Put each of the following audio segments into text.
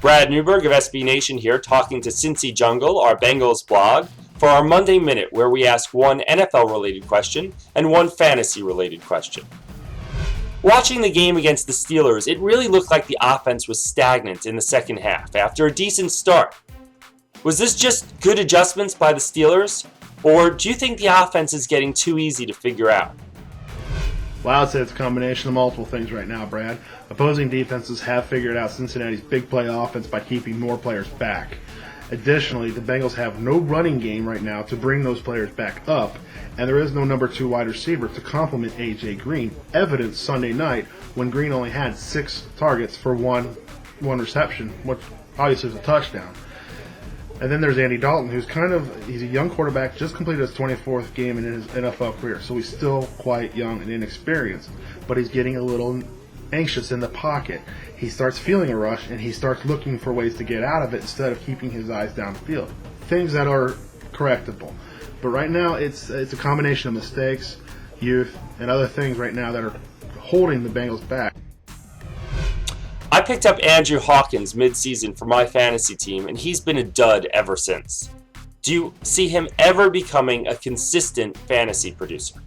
Brad Newberg of SB Nation here, talking to Cincy Jungle, our Bengals blog, for our Monday Minute, where we ask one NFL-related question and one fantasy-related question. Watching the game against the Steelers, it really looked like the offense was stagnant in the second half after a decent start. Was this just good adjustments by the Steelers, or do you think the offense is getting too easy to figure out? Well, I'd say it's a combination of multiple things right now, Brad. Opposing defenses have figured out Cincinnati's big play offense by keeping more players back. Additionally, the Bengals have no running game right now to bring those players back up, and there is no number 2 wide receiver to complement A.J. Green, evidenced Sunday night when Green only had 6 targets for one reception, which obviously was a touchdown. And then there's Andy Dalton, he's a young quarterback, just completed his 24th game in his NFL career, so he's still quite young and inexperienced, but he's getting a little anxious in the pocket. He starts feeling a rush, and he starts looking for ways to get out of it instead of keeping his eyes downfield. Things that are correctable. But right now, it's a combination of mistakes, youth, and other things right now that are holding the Bengals back. I picked up Andrew Hawkins mid-season for my fantasy team, and he's been a dud ever since. Do you see him ever becoming a consistent fantasy producer?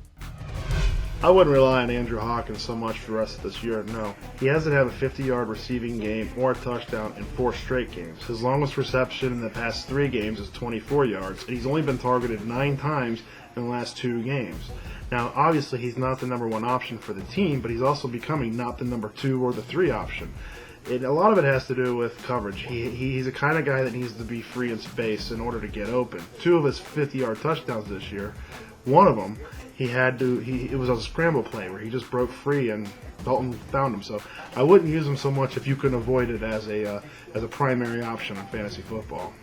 I wouldn't rely on Andrew Hawkins so much for the rest of this year, no. He hasn't had a 50-yard receiving game or a touchdown in 4 straight games. His longest reception in the past 3 games is 24 yards, and he's only been targeted 9 times in the last 2 games. Now, obviously, he's not the number 1 option for the team, but he's also becoming not the number 2 or the 3 option. A lot of it has to do with coverage. He's the kind of guy that needs to be free in space in order to get open. 2 of his 50-yard touchdowns this year, one of them, it was a scramble play where he just broke free and Dalton found him. So I wouldn't use him so much if you can avoid it as a primary option in fantasy football.